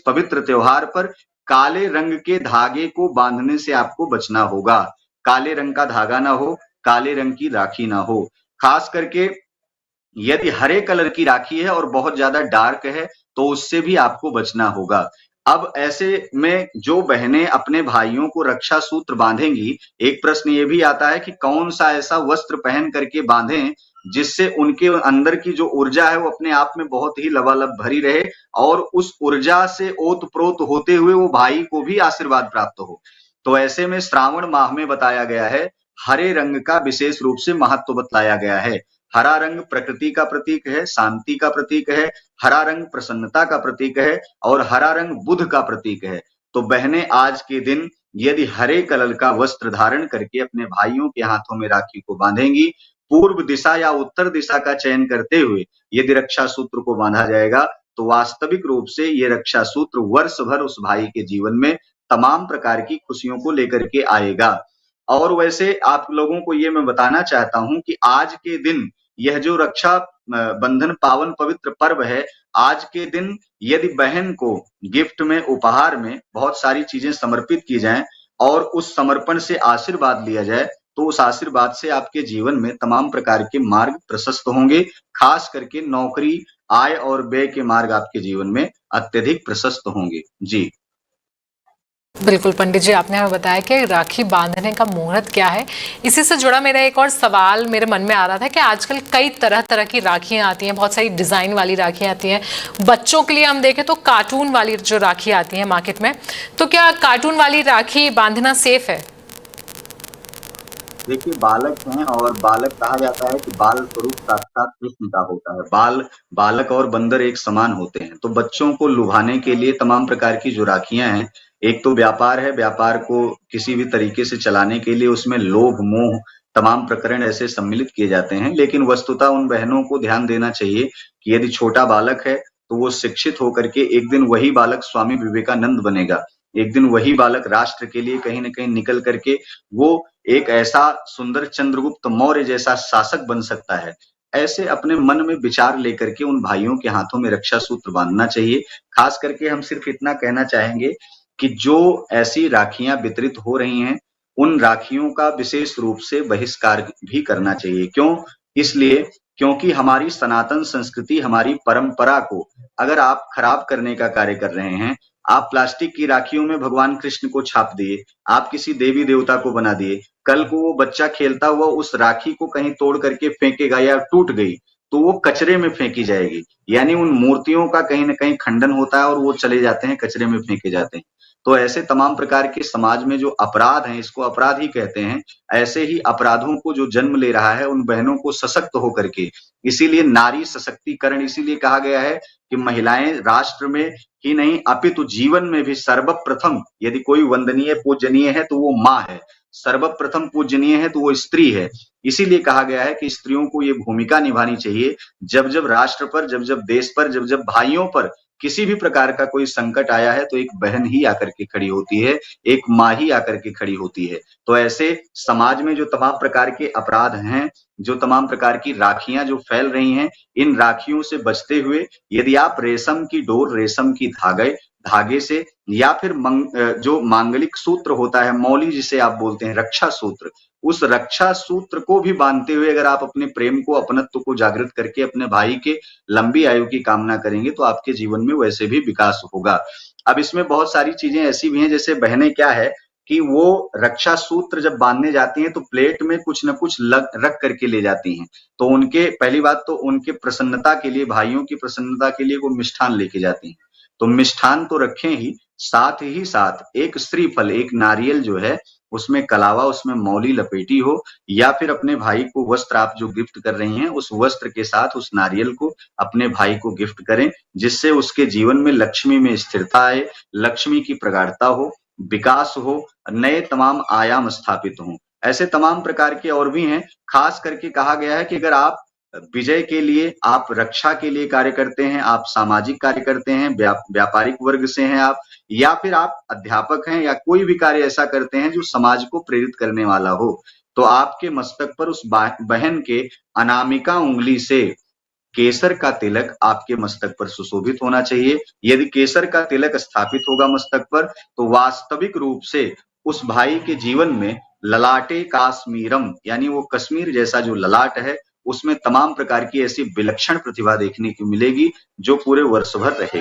पवित्र त्योहार पर काले रंग के धागे को बांधने से आपको बचना होगा। काले रंग का धागा ना हो, काले रंग की राखी ना हो। खास करके यदि हरे कलर की राखी है और बहुत ज्यादा डार्क है तो उससे भी आपको बचना होगा। अब ऐसे में जो बहनें अपने भाइयों को रक्षा सूत्र बांधेंगी, एक प्रश्न ये भी आता है कि कौन सा ऐसा वस्त्र पहन करके बांधें जिससे उनके अंदर की जो ऊर्जा है वो अपने आप में बहुत ही लबालब भरी रहे और उस ऊर्जा से ओतप्रोत होते हुए वो भाई को भी आशीर्वाद प्राप्त हो। तो ऐसे में श्रावण माह में बताया गया है, हरे रंग का विशेष रूप से महत्व बतलाया गया है। हरा रंग प्रकृति का प्रतीक है, शांति का प्रतीक है, हरा रंग प्रसन्नता का प्रतीक है और हरा रंग बुध का प्रतीक है। तो बहनें आज के दिन यदि हरे कलर का वस्त्र धारण करके अपने भाइयों के हाथों में राखी को बांधेंगी, पूर्व दिशा या उत्तर दिशा का चयन करते हुए यदि रक्षा सूत्र को बांधा जाएगा तो वास्तविक रूप से ये रक्षा सूत्र वर्ष भर उस भाई के जीवन में तमाम प्रकार की खुशियों को लेकर के आएगा। और वैसे आप लोगों को ये मैं बताना चाहता हूं कि आज के दिन यह जो रक्षा बंधन पावन पवित्र पर्व है, आज के दिन यदि बहन को गिफ्ट में उपहार में बहुत सारी चीजें समर्पित की जाएं और उस समर्पण से आशीर्वाद लिया जाए तो उस आशीर्वाद से आपके जीवन में तमाम प्रकार के मार्ग प्रशस्त होंगे। खास करके नौकरी, आय और व्यय के मार्ग आपके जीवन में अत्यधिक प्रशस्त होंगे। जी बिल्कुल पंडित जी, आपने हमें बताया कि राखी बांधने का मुहूर्त क्या है। इसी से जुड़ा मेरा एक और सवाल मेरे मन में आ रहा था कि आजकल कई तरह तरह की राखियां आती हैं, बहुत सारी डिजाइन वाली राखियां आती हैं। बच्चों के लिए हम देखें तो कार्टून वाली जो राखी आती है मार्केट में, तो क्या कार्टून वाली राखी बांधना सेफ है? देखिए, बालक हैं और बालक कहा जाता है कि बाल स्वरूप साक्षात कृष्ण का होता है। बालक और बंदर एक समान होते हैं। तो बच्चों को लुभाने के लिए तमाम प्रकार की जो राखियां हैं, एक तो व्यापार है, व्यापार को किसी भी तरीके से चलाने के लिए उसमें लोभ मोह तमाम प्रकरण ऐसे सम्मिलित किए जाते हैं। लेकिन वस्तुतः उन बहनों को ध्यान देना चाहिए कि यदि छोटा बालक है तो वो शिक्षित होकर के एक दिन वही बालक स्वामी विवेकानंद बनेगा। एक दिन वही बालक राष्ट्र के लिए कहीं न कहीं निकल करके वो एक ऐसा सुंदर चंद्रगुप्त मौर्य जैसा शासक बन सकता है। ऐसे अपने मन में विचार लेकर के उन भाइयों के हाथों में रक्षा सूत्र बांधना चाहिए। खास करके हम सिर्फ इतना कहना चाहेंगे कि जो ऐसी राखियां वितरित हो रही हैं, उन राखियों का विशेष रूप से बहिष्कार भी करना चाहिए। क्यों? इसलिए क्योंकि हमारी सनातन संस्कृति, हमारी परंपरा को अगर आप खराब करने का कार्य कर रहे हैं, आप प्लास्टिक की राखियों में भगवान कृष्ण को छाप दिए, आप किसी देवी देवता को बना दिए, कल को वो बच्चा खेलता हुआ उस राखी को कहीं तोड़ करके फेंकेगा या टूट गई तो वो कचरे में फेंकी जाएगी। यानी उन मूर्तियों का कहीं न कहीं खंडन होता है और वो चले जाते हैं, कचरे में फेंके जाते हैं। तो ऐसे तमाम प्रकार के समाज में जो अपराध हैं, इसको अपराध ही कहते हैं। ऐसे ही अपराधों को जो जन्म ले रहा है, उन बहनों को सशक्त होकर के, इसीलिए नारी सशक्तिकरण इसीलिए कहा गया है कि महिलाएं राष्ट्र में ही नहीं अपितु जीवन में भी सर्वप्रथम यदि कोई वंदनीय पूजनीय है तो वो माँ है, सर्वप्रथम पूजनीय है तो वो स्त्री है। इसीलिए कहा गया है कि स्त्रियों को ये भूमिका निभानी चाहिए, जब जब राष्ट्र पर, जब जब देश पर, जब जब भाइयों पर किसी भी प्रकार का कोई संकट आया है तो एक बहन ही आकर के खड़ी होती है, एक माँ ही आकर के खड़ी होती है। तो ऐसे समाज में जो तमाम प्रकार के अपराध हैं, जो तमाम प्रकार की राखियां जो फैल रही हैं, इन राखियों से बचते हुए यदि आप रेशम की डोर, रेशम की धागे से या फिर जो मांगलिक सूत्र होता है, मौली जिसे आप बोलते हैं, रक्षा सूत्र, उस रक्षा सूत्र को भी बांधते हुए अगर आप अपने प्रेम को, अपनत्व को जागृत करके अपने भाई के लंबी आयु की कामना करेंगे तो आपके जीवन में वैसे भी विकास होगा। अब इसमें बहुत सारी चीजें ऐसी भी हैं, जैसे बहनें क्या है कि वो रक्षा सूत्र जब बांधने जाती हैं तो प्लेट में कुछ न कुछ रख करके ले जाती हैं। तो उनके पहली बात तो उनके प्रसन्नता के लिए, भाइयों की प्रसन्नता के लिए वो मिष्ठान लेके जाती हैं। तो मिष्ठान तो रखें ही साथ एक श्रीफल, एक नारियल जो है उसमें कलावा, उसमें मौली लपेटी हो, या फिर अपने भाई को वस्त्र आप जो गिफ्ट कर रही हैं उस वस्त्र के साथ उस नारियल को अपने भाई को गिफ्ट करें, जिससे उसके जीवन में लक्ष्मी में स्थिरता आए, लक्ष्मी की प्रगाढ़ता हो, विकास हो, नए तमाम आयाम स्थापित हों। ऐसे तमाम प्रकार के और भी हैं। खास करके कहा गया है कि अगर आप विजय के लिए, आप रक्षा के लिए कार्य करते हैं, आप सामाजिक कार्य करते हैं, व्यापारिक वर्ग से हैं आप, या फिर आप अध्यापक हैं, या कोई भी कार्य ऐसा करते हैं जो समाज को प्रेरित करने वाला हो, तो आपके मस्तक पर उस बहन के अनामिका उंगली से केसर का तिलक आपके मस्तक पर सुशोभित होना चाहिए। यदि केसर का तिलक स्थापित होगा मस्तक पर, तो वास्तविक रूप से उस भाई के जीवन में ललाटे काश्मीरम, यानी वो कश्मीर जैसा जो ललाट है, उसमें तमाम प्रकार की ऐसी विलक्षण प्रतिभा देखने को मिलेगी जो पूरे वर्ष भर रहेगी।